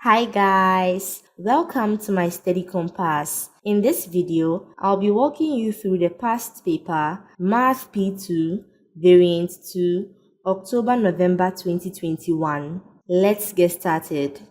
Hi guys, welcome to my study compass. In this video, I'll be walking you through the past paper Math P2 Variant 2 October-November 2021. Let's get started.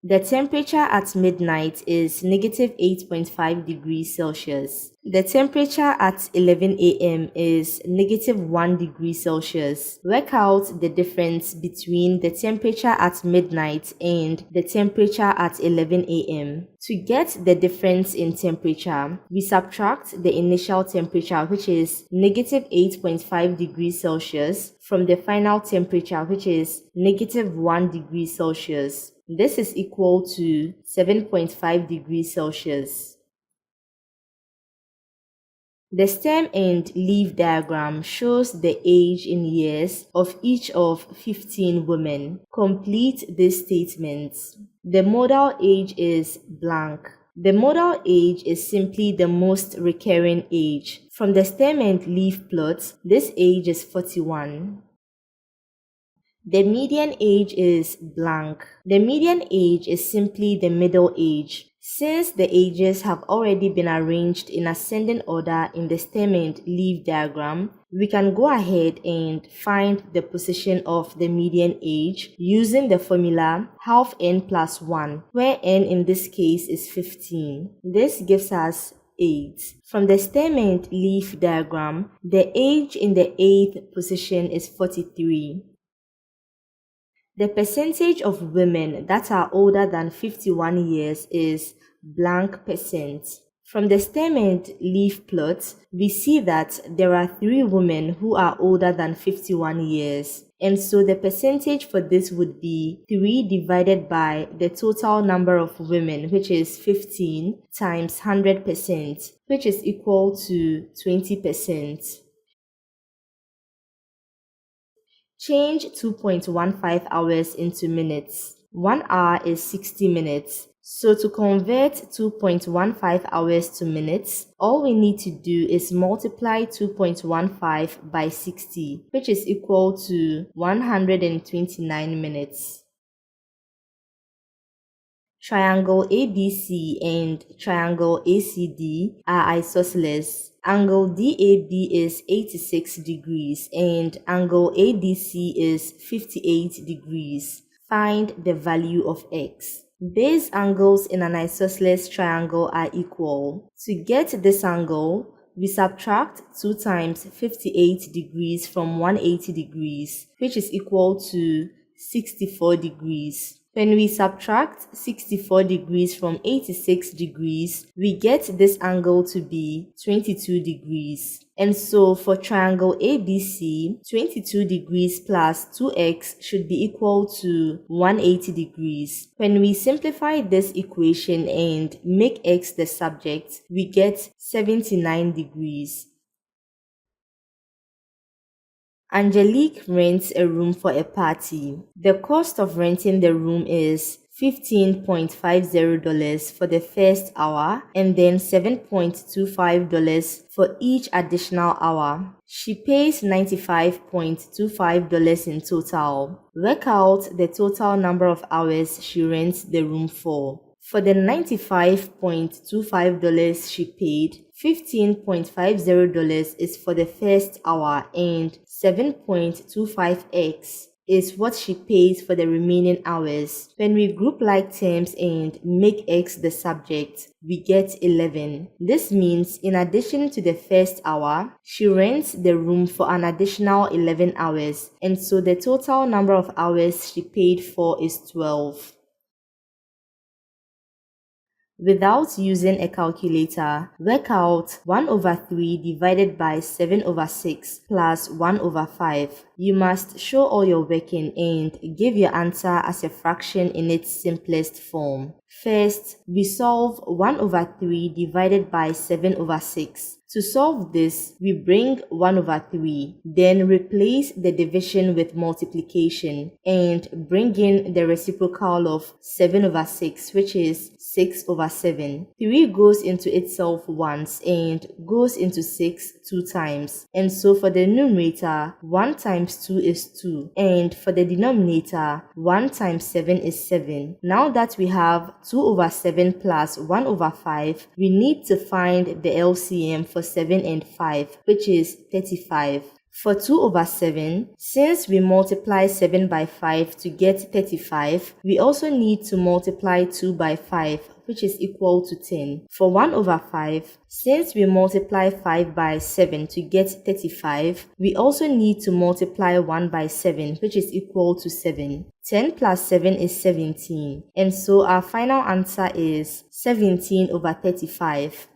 The temperature at midnight is negative 8.5 degrees Celsius. The temperature at 11 a.m. is negative 1 degree Celsius. Work out the difference between the temperature at midnight and the temperature at 11 a.m. To get the difference in temperature, we subtract the initial temperature, which is negative 8.5 degrees Celsius, from the final temperature, which is negative 1 degree Celsius. This is equal to 7.5 degrees Celsius. The stem and leaf diagram shows the age in years of each of 15 women. Complete these statements. The modal age is blank. The modal age is simply the most recurring age. From the stem and leaf plot, this age is 41. The median age is blank. The median age is simply the middle age. Since the ages have already been arranged in ascending order in the stem and leaf diagram, we can go ahead and find the position of the median age using the formula half n plus 1, where n in this case is 15. This gives us 8. From the stem and leaf diagram, the age in the 8th position is 43. The percentage of women that are older than 51 years is blank percent. From the stem and leaf plot, we see that there are 3 women who are older than 51 years. And so the percentage for this would be 3 divided by the total number of women, which is 15 times 100%, which is equal to 20%. Change 2.15 hours into minutes. 1 hour is 60 minutes. So to convert 2.15 hours to minutes, all we need to do is multiply 2.15 by 60, which is equal to 129 minutes. Triangle ABC and triangle ACD are isosceles. Angle DAB is 86 degrees and angle ADC is 58 degrees. Find the value of x. Base angles in an isosceles triangle are equal. To get this angle, we subtract 2 times 58 degrees from 180 degrees, which is equal to 64 degrees. When we subtract 64 degrees from 86 degrees, we get this angle to be 22 degrees. And so for triangle ABC, 22 degrees plus 2x should be equal to 180 degrees. When we simplify this equation and make x the subject, we get 79 degrees. Angelique rents a room for a party. The cost of renting the room is $15.50 for the first hour and then $7.25 for each additional hour. She pays $95.25 in total. Work out the total number of hours she rents the room for. For the $95.25 she paid, $15.50 is for the first hour and 7.25x is what she pays for the remaining hours. When we group like terms and make x the subject, we get 11. This means in addition to the first hour, she rents the room for an additional 11 hours, and so the total number of hours she paid for is 12. Without using a calculator, work out 1/3 divided by 7/6 plus 1/5. You must show all your working and give your answer as a fraction in its simplest form. First, we solve 1/3 divided by 7/6. To solve this, we bring 1 over 3, then replace the division with multiplication and bring in the reciprocal of 7 over 6, which is 6 over 7. 3 goes into itself once and goes into 6 2 times. And so for the numerator, 1 times 2 is 2. And for the denominator, 1 times 7 is 7. Now that we have 2 over 7 plus 1 over 5, we need to find the LCM for 7 and 5, which is 35. For 2 over 7, since we multiply 7 by 5 to get 35, we also need to multiply 2 by 5, which is equal to 10. For 1 over 5, since we multiply 5 by 7 to get 35, we also need to multiply 1 by 7, which is equal to 7. 10 plus 7 is 17, and so our final answer is 17 over 35.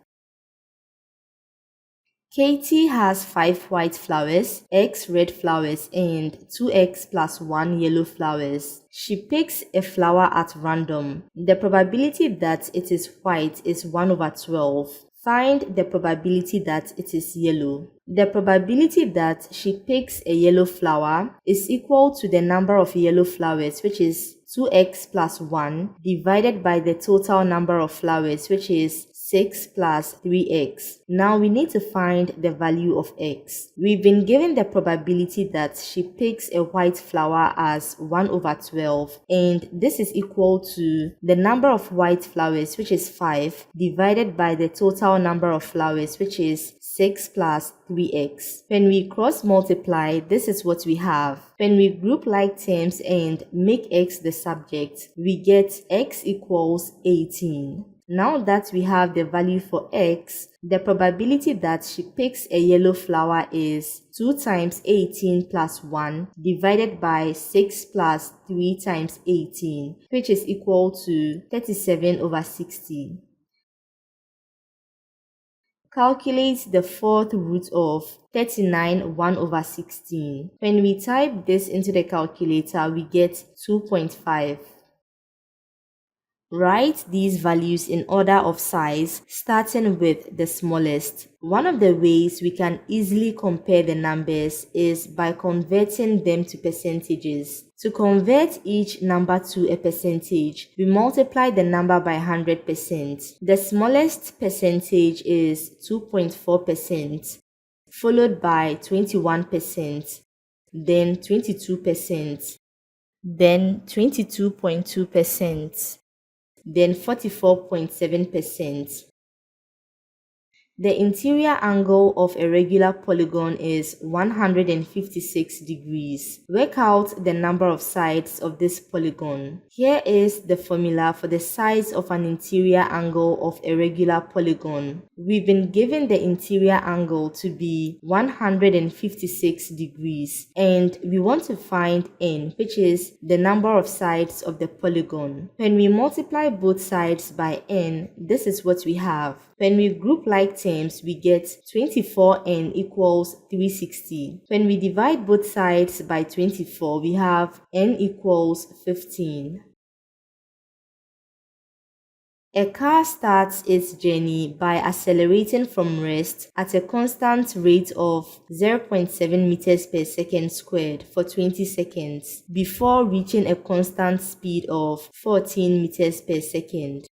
Katie has 5 white flowers, X red flowers, and 2X plus 1 yellow flowers. She picks a flower at random. The probability that it is white is 1 over 12. Find the probability that it is yellow. The probability that she picks a yellow flower is equal to the number of yellow flowers, which is 2x plus 1, divided by the total number of flowers, which is 6 plus 3x. Now we need to find the value of x. We've been given the probability that she picks a white flower as 1 over 12, and this is equal to the number of white flowers, which is 5, divided by the total number of flowers, which is 6 plus 3x. When we cross multiply, this is what we have. When we group like terms and make x the subject, we get x equals 18. Now that we have the value for x, the probability that she picks a yellow flower is 2 times 18 plus 1 divided by 6 plus 3 times 18, which is equal to 37 over 60. Calculate the fourth root of 39 1 over 16. When we type this into the calculator, we get 2.5. Write these values in order of size, starting with the smallest. One of the ways we can easily compare the numbers is by converting them to percentages. To convert each number to a percentage, we multiply the number by 100%. The smallest percentage is 2.4%, followed by 21%, then 22%, then 22.2%. Then 44.7%. The interior angle of a regular polygon is 156 degrees. Work out the number of sides of this polygon. Here is the formula for the size of an interior angle of a regular polygon. We've been given the interior angle to be 156 degrees, and we want to find n, which is the number of sides of the polygon. When we multiply both sides by n, this is what we have. When we group like terms, we get 24n equals 360. When we divide both sides by 24, we have n equals 15. A car starts its journey by accelerating from rest at a constant rate of 0.7 meters per second squared for 20 seconds before reaching a constant speed of 14 meters per second.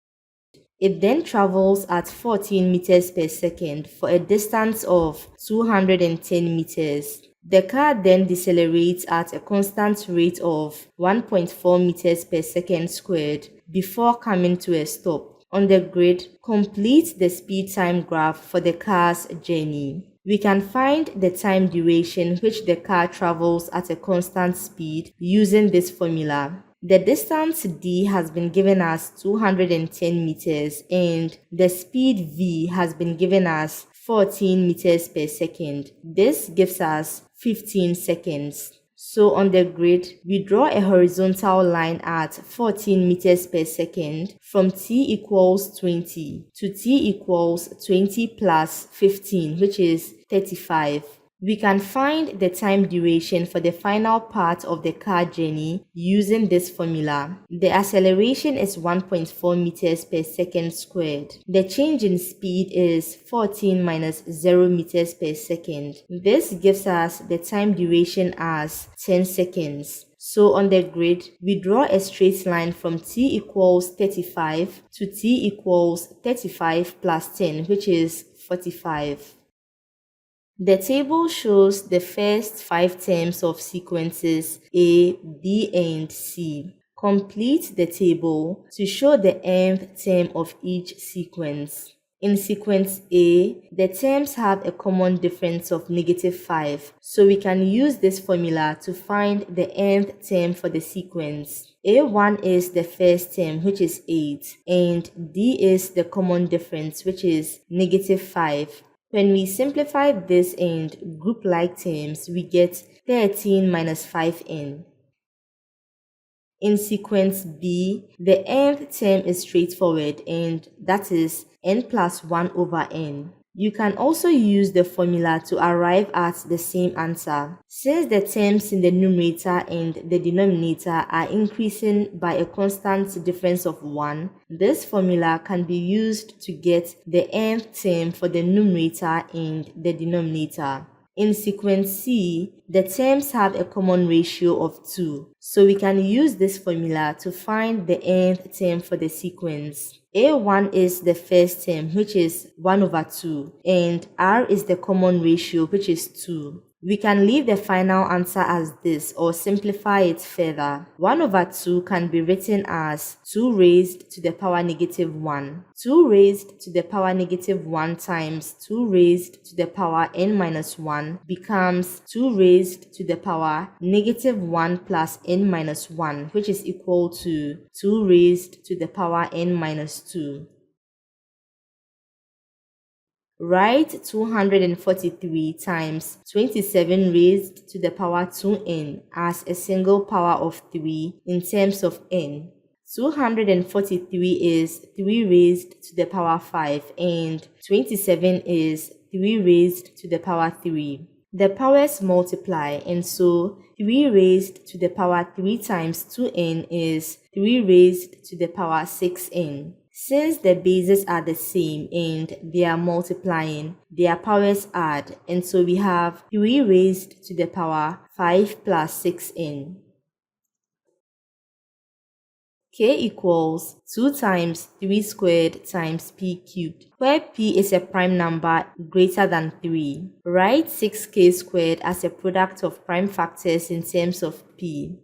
It then travels at 14 meters per second for a distance of 210 meters. The car then decelerates at a constant rate of 1.4 meters per second squared before coming to a stop. On the grid, complete the speed time graph for the car's journey. We can find the time duration which the car travels at a constant speed using this formula. The distance d has been given as 210 meters and the speed v has been given as 14 meters per second. This gives us 15 seconds. So on the grid, we draw a horizontal line at 14 meters per second from t equals 20 to t equals 20 plus 15, which is 35. We can find the time duration for the final part of the car journey using this formula. The acceleration is 1.4 meters per second squared. The change in speed is 14 minus 0 meters per second. This gives us the time duration as 10 seconds. So on the grid, we draw a straight line from t equals 35 to t equals 35 plus 10, which is 45. The table shows the first 5 terms of sequences A, B, and C. Complete the table to show the nth term of each sequence. In sequence A, the terms have a common difference of -5, so we can use this formula to find the nth term for the sequence. A1 is the first term, which is 8, and D is the common difference, which is -5. When we simplify this and group like terms, we get 13 minus 5n. In sequence B, the nth term is straightforward, and that is n plus 1 over n. You can also use the formula to arrive at the same answer. Since the terms in the numerator and the denominator are increasing by a constant difference of 1, this formula can be used to get the nth term for the numerator and the denominator. In sequence C, the terms have a common ratio of 2, so we can use this formula to find the nth term for the sequence. A1 is the first term, which is 1 over 2, and R is the common ratio, which is 2. We can leave the final answer as this or simplify it further. 1 over 2 can be written as 2 raised to the power -1. 2 raised to the power -1 times 2 raised to the power n minus 1 becomes 2 raised to the power -1 plus n minus 1, which is equal to 2 raised to the power n minus 2. Write 243 times 27 raised to the power 2n as a single power of 3 in terms of n. 243 is 3 raised to the power 5 and 27 is 3 raised to the power 3. The powers multiply, and so 3 raised to the power 3 times 2n is 3 raised to the power 6n. Since the bases are the same and they are multiplying, their powers add, and so we have 3 raised to the power 5 plus 6n. K equals 2 times 3 squared times p cubed, where p is a prime number greater than 3. Write 6k squared as a product of prime factors in terms of p.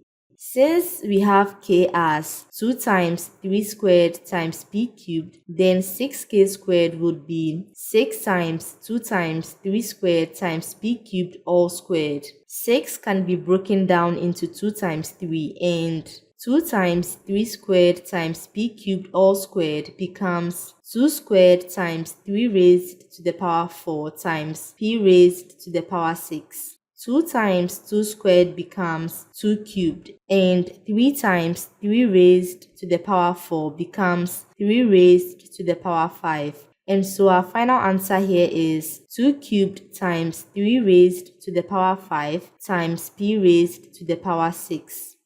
Since we have k as 2 times 3 squared times p cubed, then 6k squared would be 6 times 2 times 3 squared times p cubed all squared. 6 can be broken down into 2 times 3, and 2 times 3 squared times p cubed all squared becomes 2 squared times 3 raised to the power 4 times p raised to the power 6. 2 times 2 squared becomes 2 cubed, and 3 times 3 raised to the power 4 becomes 3 raised to the power 5. And so our final answer here is 2 cubed times 3 raised to the power 5 times p raised to the power 6.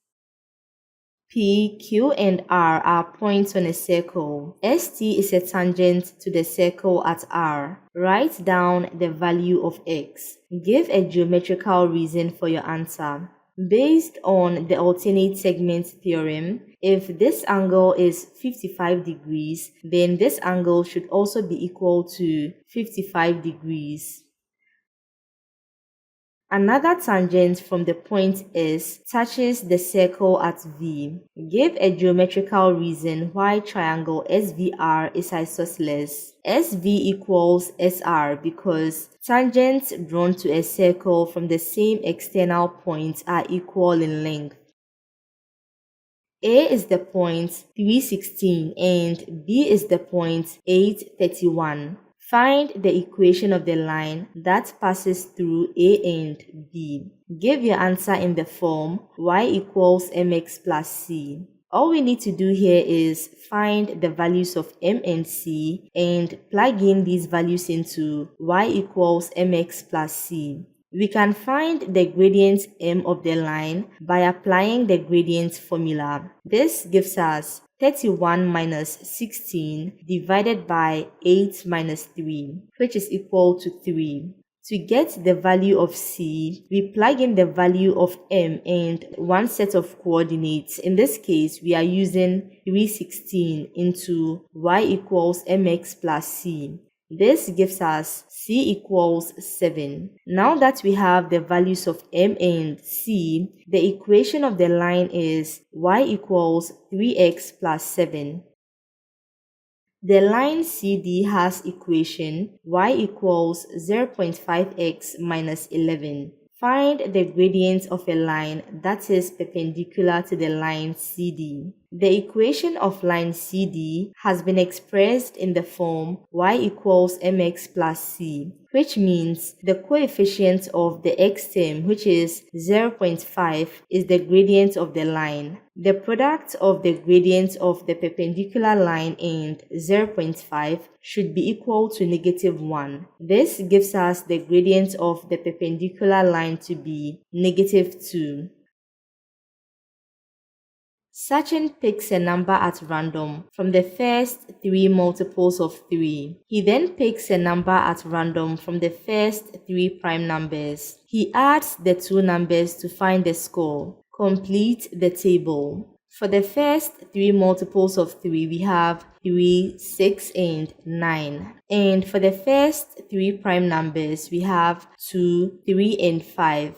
P, Q, and R are points on a circle. ST is a tangent to the circle at R. Write down the value of x. Give a geometrical reason for your answer. Based on the alternate segment theorem, if this angle is 55 degrees, then this angle should also be equal to 55 degrees. Another tangent from the point S touches the circle at V. Give a geometrical reason why triangle SVR is isosceles. SV equals SR because tangents drawn to a circle from the same external point are equal in length. A is the point 316 and B is the point 831. Find the equation of the line that passes through A and B. Give your answer in the form y equals mx plus c. All we need to do here is find the values of m and c and plug in these values into y equals mx plus c. We can find the gradient m of the line by applying the gradient formula. This gives us 31 minus 16 divided by 8 minus 3, which is equal to 3. To get the value of c, we plug in the value of m and one set of coordinates. In this case, we are using 316 into y equals mx plus c. This gives us c equals 7. Now that we have the values of m and c, the equation of the line is y equals 3x plus 7. The line CD has equation y equals 0.5x minus 11. Find the gradient of a line that is perpendicular to the line CD. The equation of line CD has been expressed in the form y equals mx plus c, which means the coefficient of the x term, which is 0.5, is the gradient of the line. The product of the gradient of the perpendicular line and 0.5 should be equal to -1. This gives us the gradient of the perpendicular line to be -2. Sachin picks a number at random from the first 3 multiples of 3. He then picks a number at random from the first 3 prime numbers. He adds the two numbers to find the score. Complete the table. For the first 3 multiples of 3, we have 3, 6, and 9. And for the first 3 prime numbers, we have 2, 3, and 5.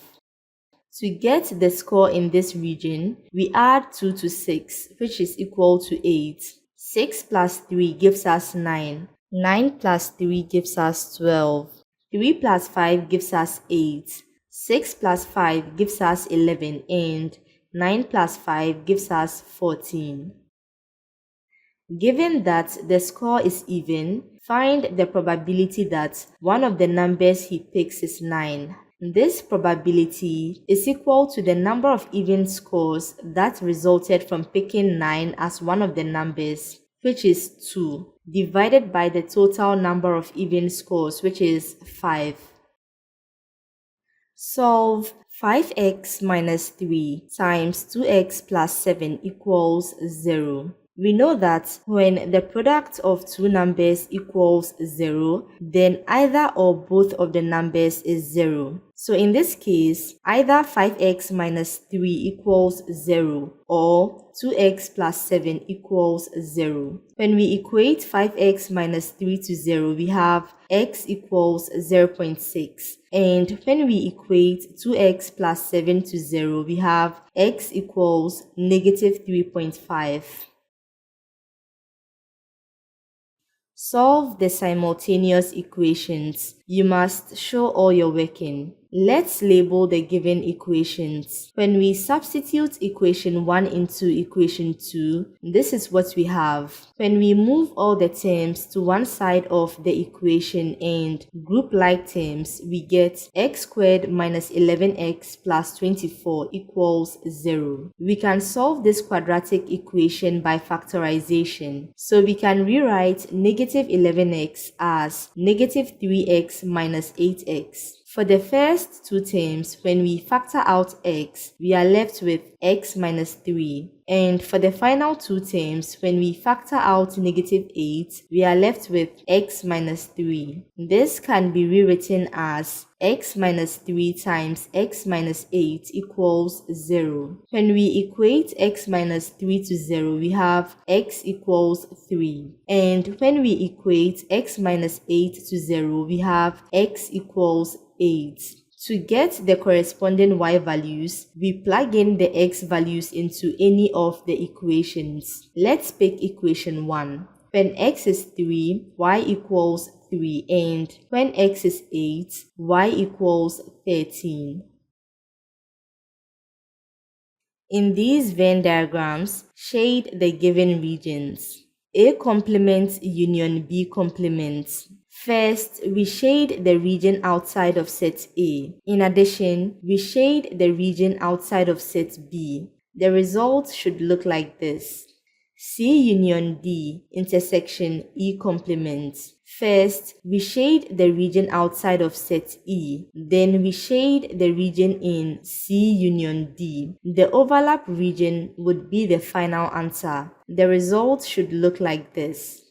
To get the score in this region, we add 2 to 6, which is equal to 8. 6 plus 3 gives us 9. 9 plus 3 gives us 12. 3 plus 5 gives us 8. 6 plus 5 gives us 11, and 9 plus 5 gives us 14. Given that the score is even, find the probability that one of the numbers he picks is 9. This probability is equal to the number of even scores that resulted from picking 9 as one of the numbers, which is 2, divided by the total number of even scores, which is 5. Solve 5x minus 3 times 2x plus 7 equals 0. We know that when the product of two numbers equals 0, then either or both of the numbers is 0. So in this case, either 5x minus 3 equals 0 or 2x plus 7 equals 0. When we equate 5x minus 3 to 0, we have x equals 0.6. And when we equate 2x plus 7 to 0, we have x equals negative 3.5. Solve the simultaneous equations. You must show all your working. Let's label the given equations. When we substitute equation 1 into equation 2, this is what we have. When we move all the terms to one side of the equation and group like terms, we get x squared minus 11x plus 24 equals 0. We can solve this quadratic equation by factorization. So we can rewrite negative 11x as negative 3x minus 8x. For the first two terms, when we factor out x, we are left with x minus 3. And for the final two terms, when we factor out negative 8, we are left with x minus 3. This can be rewritten as x minus 3 times x minus 8 equals 0. When we equate x minus 3 to 0, we have x equals 3. And when we equate x minus 8 to 0, we have x equals 8. To get the corresponding y values, we plug in the x values into any of the equations. Let's pick equation 1. When x is 3, y equals 3, and when x is 8, y equals 13. In these Venn diagrams, shade the given regions. A complement union B complement. First, we shade the region outside of set A. In addition, we shade the region outside of set B. The result should look like this. C union D intersection E complement. First, we shade the region outside of set E. Then we shade the region in C union D. The overlap region would be the final answer. The result should look like this.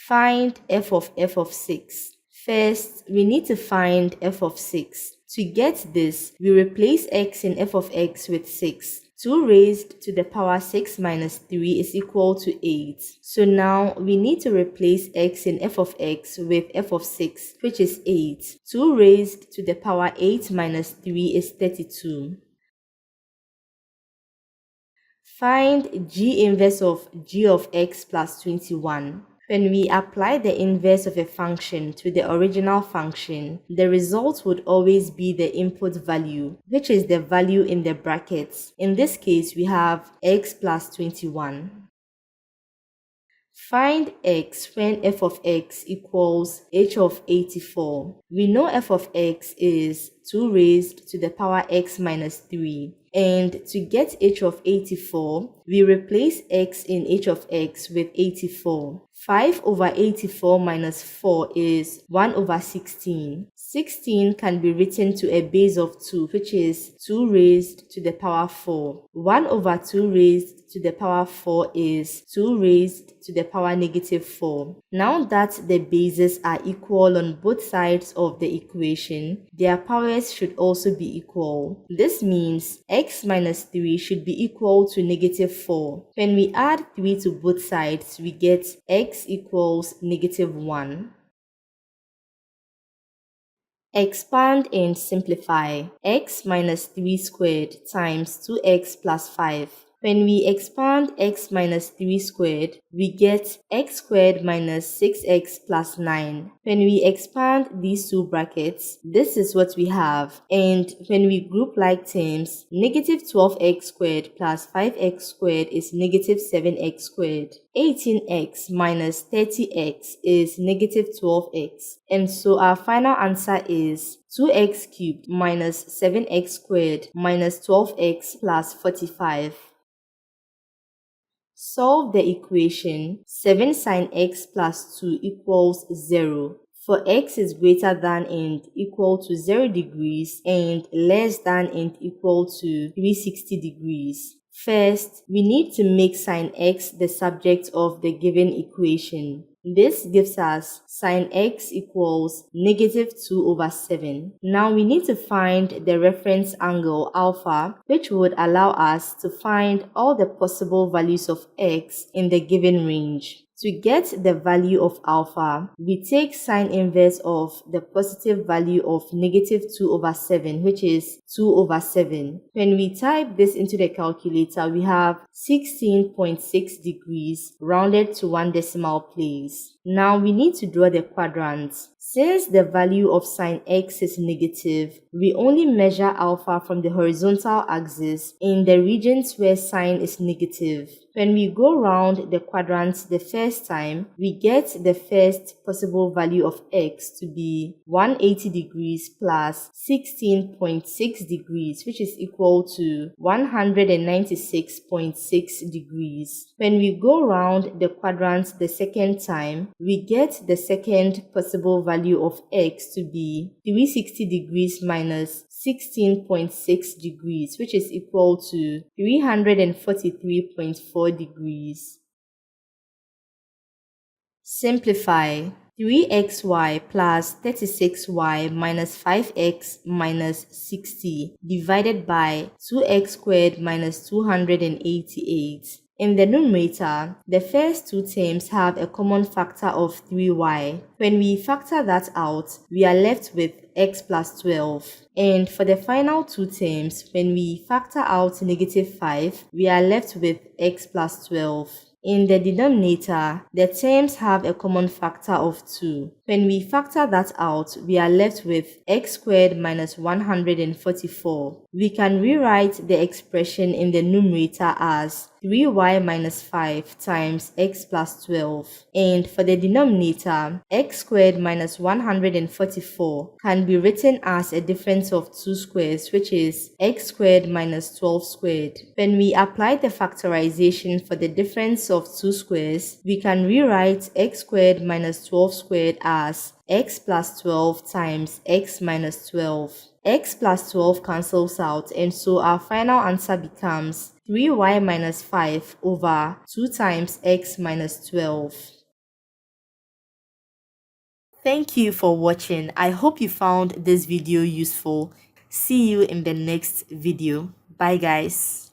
Find f of 6. First, we need to find f of 6. To get this, we replace x in f of x with 6. 2 raised to the power 6 minus 3 is equal to 8. So now we need to replace x in f of x with f of 6, which is 8. 2 raised to the power 8 minus 3 is 32. Find g inverse of g of x plus 21. When we apply the inverse of a function to the original function, the result would always be the input value, which is the value in the brackets. In this case, we have x plus 21. Find x when f of x equals h of 84. We know f of x is 2 raised to the power x minus 3. And to get h of 84, we replace x in h of x with 84. 5 over 84 minus 4 is 1 over 16. 16 can be written to a base of 2, which is 2 raised to the power 4. 1 over 2 raised to the power 4 is 2 raised to the power negative 4. Now that the bases are equal on both sides of the equation, their powers should also be equal. This means x minus 3 should be equal to negative 4. When we add 3 to both sides, we get x equals negative 1. Expand and simplify. X minus 3 squared times 2x plus 5. When we expand x minus 3 squared, we get x squared minus 6x plus 9. When we expand these two brackets, this is what we have. And when we group like terms, negative 12x squared plus 5x squared is negative 7x squared. 18x minus 30x is negative 12x. And so our final answer is 2x cubed minus 7x squared minus 12x plus 45. Solve the equation 7 sine x plus 2 equals 0. For x is greater than and equal to 0 degrees and less than and equal to 360 degrees. First, we need to make sine x the subject of the given equation. This gives us sine x equals negative 2 over 7. Now we need to find the reference angle alpha, which would allow us to find all the possible values of x in the given range. To get the value of alpha, we take sine inverse of the positive value of negative 2 over 7, which is 2 over 7. When we type this into the calculator, we have 16.6 degrees rounded to 1 decimal place. Now we need to draw the quadrants. Since the value of sine x is negative, we only measure alpha from the horizontal axis in the regions where sine is negative. When we go round the quadrants the first time, we get the first possible value of x to be 180 degrees plus 16.6 degrees, which is equal to 196.6 degrees. When we go round the quadrants the second time, we get the second possible value of x to be 360 degrees minus 16.6 degrees, which is equal to 343.4 degrees. Simplify. 3xy plus 36y minus 5x minus 60 divided by 2x squared minus 288. In the numerator, the first two terms have a common factor of 3y. When we factor that out, we are left with x plus 12. And for the final two terms, when we factor out negative 5, we are left with x plus 12. In the denominator, the terms have a common factor of 2. When we factor that out, we are left with x squared minus 144. We can rewrite the expression in the numerator as 3y minus 5 times x plus 12. And for the denominator, x squared minus 144 can be written as a difference of two squares, which is x squared minus 12 squared. When we apply the factorization for the difference of two squares, we can rewrite x squared minus 12 squared as x plus 12 times x minus 12. X plus 12 cancels out, and so our final answer becomes 3y minus 5 over 2 times x minus 12. Thank you for watching. I hope you found this video useful. See you in the next video. Bye guys.